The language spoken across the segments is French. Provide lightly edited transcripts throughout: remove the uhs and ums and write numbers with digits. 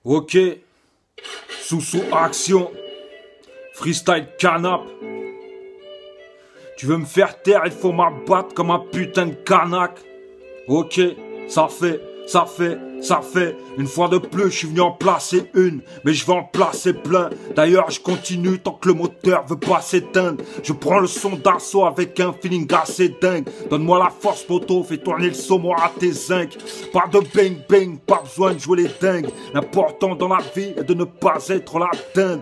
Ok, sous action, freestyle canap. Tu veux me faire taire, il faut m'abattre comme un putain de canac. Ok, ça fait. Une fois de plus, je suis venu en placer une, mais je vais en placer plein. D'ailleurs, je continue tant que le moteur veut pas s'éteindre. Je prends le son d'assaut avec un feeling assez dingue. Donne-moi la force, poteau, fais tourner le saumon à tes zinc. Pas de bang bang, pas besoin de jouer les dingues. L'important dans la vie est de ne pas être la dinde.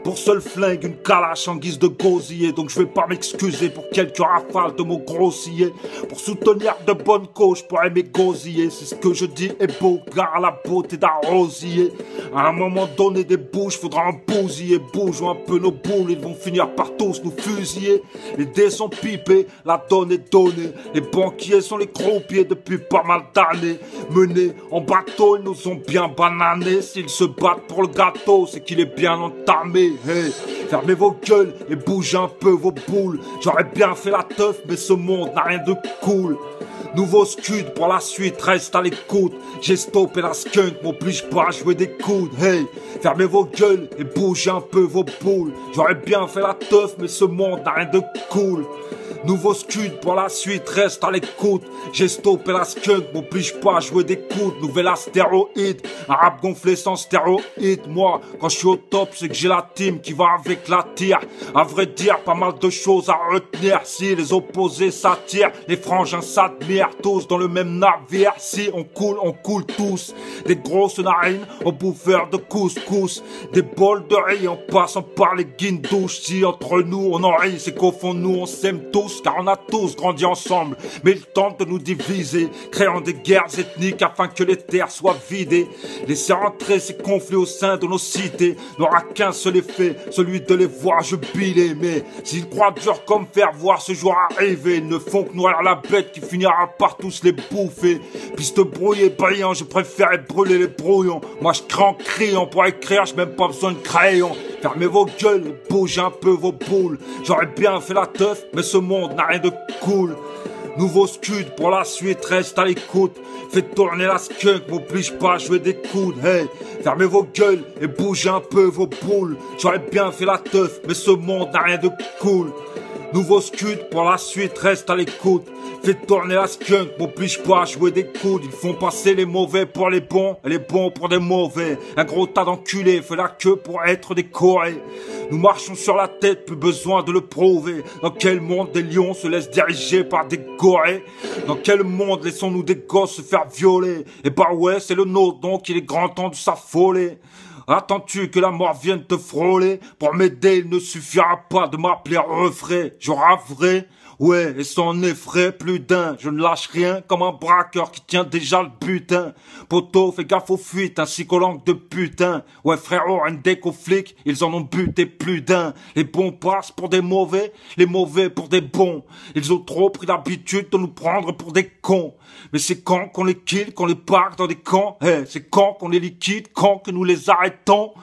Pour seul flingue, une calache en guise de gosier. Donc je vais pas m'excuser pour quelques rafales de mots grossiers. Pour soutenir de bonnes causes, je pourrais m'égosiller. C'est ce que je dis est beau, gare à la beauté d'un rosier. À un moment donné des bouches, faudra en bousiller. Bougeons un peu nos boules, ils vont finir par tous nous fusiller. Les dés sont pipés, la donne est donnée. Les banquiers sont les croupiers depuis pas mal d'années. Menés en bateau, ils nous ont bien bananés. S'ils se battent pour le gâteau, c'est qu'il est bien entamé. Hey, fermez vos gueules et bougez un peu vos boules. J'aurais bien fait la teuf, mais ce monde n'a rien de cool. Nouveau scud pour la suite, reste à l'écoute. J'ai stoppé la skunk, m'oblige pas à jouer des coudes. Hey, fermez vos gueules et bougez un peu vos boules. J'aurais bien fait la teuf, mais ce monde n'a rien de cool. Nouveau scud pour la suite, reste à l'écoute. J'ai stoppé la skunk, m'oblige pas à jouer des coudes. Nouvelle astéroïde, un rap gonflé sans stéroïde. Moi, quand je suis au top, c'est que j'ai la team qui va avec la tire. À vrai dire, pas mal de choses à retenir. Si les opposés s'attirent, les frangins s'admirent. Tous dans le même navire. Si on coule tous. Des grosses narines aux bouffeurs de couscous. Des bols de riz en passant par les guindouches. Si entre nous on en rit, c'est qu'au fond nous on s'aime tous. Car on a tous grandi ensemble, mais ils tentent de nous diviser, créant des guerres ethniques afin que les terres soient vidées. Laisser entrer ces conflits au sein de nos cités n'aura qu'un seul effet, celui de les voir jubiler. Mais s'ils croient dur comme faire voir ce jour arriver, ils ne font que nourrir la bête qui finira par tous les bouffer. Piste brouillée, brillant, je préfère brûler les brouillons. Moi je crée en criant, pour écrire, j'ai même pas besoin de crayon. Fermez vos gueules et bougez un peu vos boules. J'aurais bien fait la teuf, mais ce monde n'a rien de cool. Nouveau scud pour la suite, reste à l'écoute. Faites tourner la skunk, m'oblige pas à jouer des coudes. Hey, fermez vos gueules et bougez un peu vos boules. J'aurais bien fait la teuf, mais ce monde n'a rien de cool. Nouveau scud pour la suite, reste à l'écoute. Faites tourner la skunk, m'oblige pas à jouer des coudes. Ils font passer les mauvais pour les bons et les bons pour des mauvais. Un gros tas d'enculés fait la queue pour être décorés. Nous marchons sur la tête, plus besoin de le prouver. Dans quel monde des lions se laissent diriger par des gorées? Dans quel monde laissons-nous des gosses se faire violer? Et bah ouais, c'est le nôtre, donc il est grand temps de s'affoler. Attends-tu que la mort vienne te frôler? Pour m'aider, il ne suffira pas de m'appeler refrain. Je raverai, ouais, et sans effraie, plus d'un. Je ne lâche rien comme un braqueur qui tient déjà le butin. Poto, fais gaffe aux fuites ainsi qu'aux langues de putain. Ouais frérot, un deck aux flics, ils en ont buté plus d'un. Les bons passent pour des mauvais, les mauvais pour des bons. Ils ont trop pris l'habitude de nous prendre pour des cons. Mais c'est quand qu'on les kill, qu'on les parque dans des camps? C'est quand qu'on les liquide, quand que nous les arrêtons?